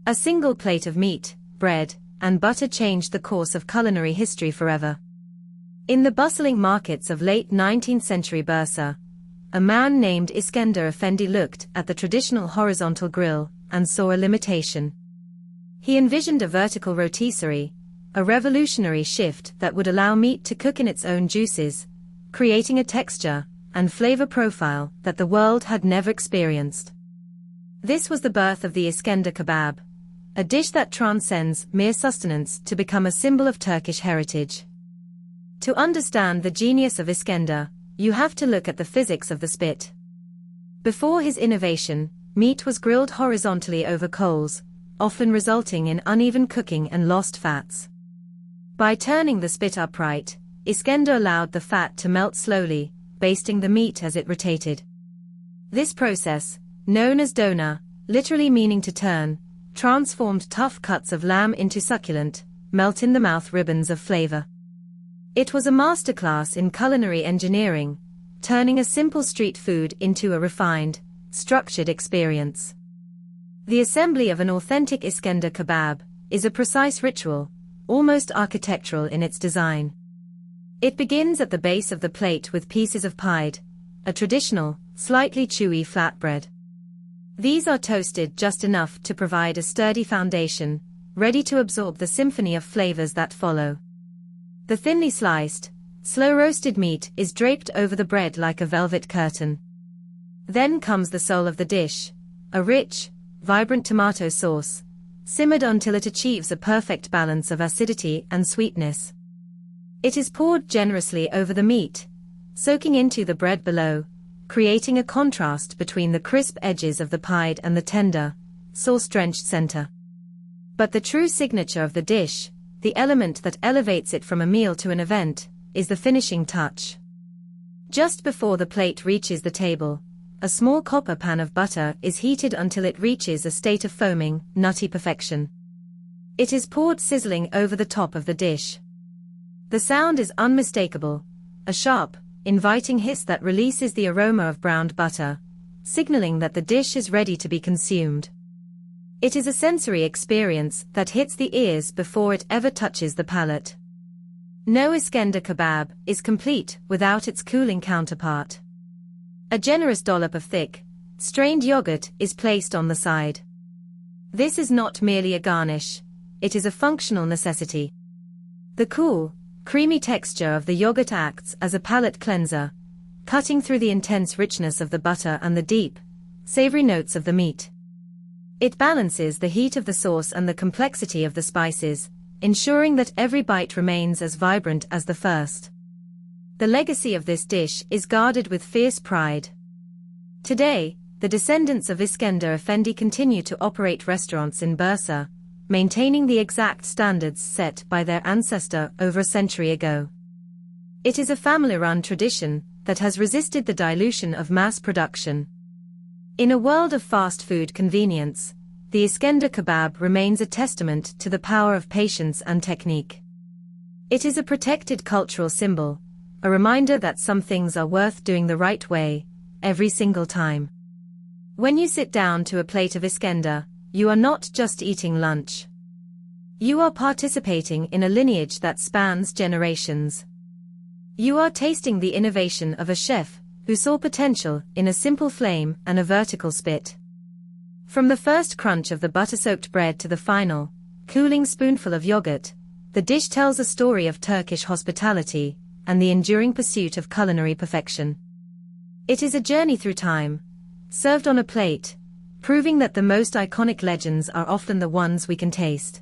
A single plate of meat, bread, and butter changed the course of culinary history forever. In the bustling markets of late 19th century Bursa, a man named Iskender Efendi looked at the traditional horizontal grill and saw a limitation. He envisioned a vertical rotisserie, a revolutionary shift that would allow meat to cook in its own juices, creating a texture and flavor profile that the world had never experienced. This was the birth of the Iskender Kebab, a dish that transcends mere sustenance to become a symbol of Turkish heritage. To understand the genius of Iskender, you have to look at the physics of the spit. Before his innovation, meat was grilled horizontally over coals, often resulting in uneven cooking and lost fats. By turning the spit upright, Iskender allowed the fat to melt slowly, basting the meat as it rotated. This process, known as döner, literally meaning to turn, transformed tough cuts of lamb into succulent, melt-in-the-mouth ribbons of flavor. It was a masterclass in culinary engineering, turning a simple street food into a refined, structured experience. The assembly of an authentic Iskender Kebab is a precise ritual, almost architectural in its design. It begins at the base of the plate with pieces of pide, a traditional, slightly chewy flatbread. These are toasted just enough to provide a sturdy foundation, ready to absorb the symphony of flavors that follow. The thinly sliced, slow-roasted meat is draped over the bread like a velvet curtain. Then comes the soul of the dish, a rich, vibrant tomato sauce, simmered until it achieves a perfect balance of acidity and sweetness. It is poured generously over the meat, soaking into the bread below, creating a contrast between the crisp edges of the pide and the tender, sauce-drenched center. But the true signature of the dish, the element that elevates it from a meal to an event, is the finishing touch. Just before the plate reaches the table, a small copper pan of butter is heated until it reaches a state of foaming, nutty perfection. It is poured sizzling over the top of the dish. The sound is unmistakable, a sharp, inviting hiss that releases the aroma of browned butter, signaling that the dish is ready to be consumed. It is a sensory experience that hits the ears before it ever touches the palate. No Iskender Kebab is complete without its cooling counterpart. A generous dollop of thick, strained yogurt is placed on the side. This is not merely a garnish, it is a functional necessity. The cool, creamy texture of the yogurt acts as a palate cleanser, cutting through the intense richness of the butter and the deep, savory notes of the meat. It balances the heat of the sauce and the complexity of the spices, ensuring that every bite remains as vibrant as the first. The legacy of this dish is guarded with fierce pride. Today, the descendants of Iskender Efendi continue to operate restaurants in Bursa, maintaining the exact standards set by their ancestor over a century ago. It is a family-run tradition that has resisted the dilution of mass production. In a world of fast food convenience, the Iskender Kebab remains a testament to the power of patience and technique. It is a protected cultural symbol, a reminder that some things are worth doing the right way, every single time. When you sit down to a plate of Iskender, you are not just eating lunch. You are participating in a lineage that spans generations. You are tasting the innovation of a chef who saw potential in a simple flame and a vertical spit. From the first crunch of the butter-soaked bread to the final, cooling spoonful of yogurt, the dish tells a story of Turkish hospitality and the enduring pursuit of culinary perfection. It is a journey through time, served on a plate, proving that the most iconic legends are often the ones we can taste.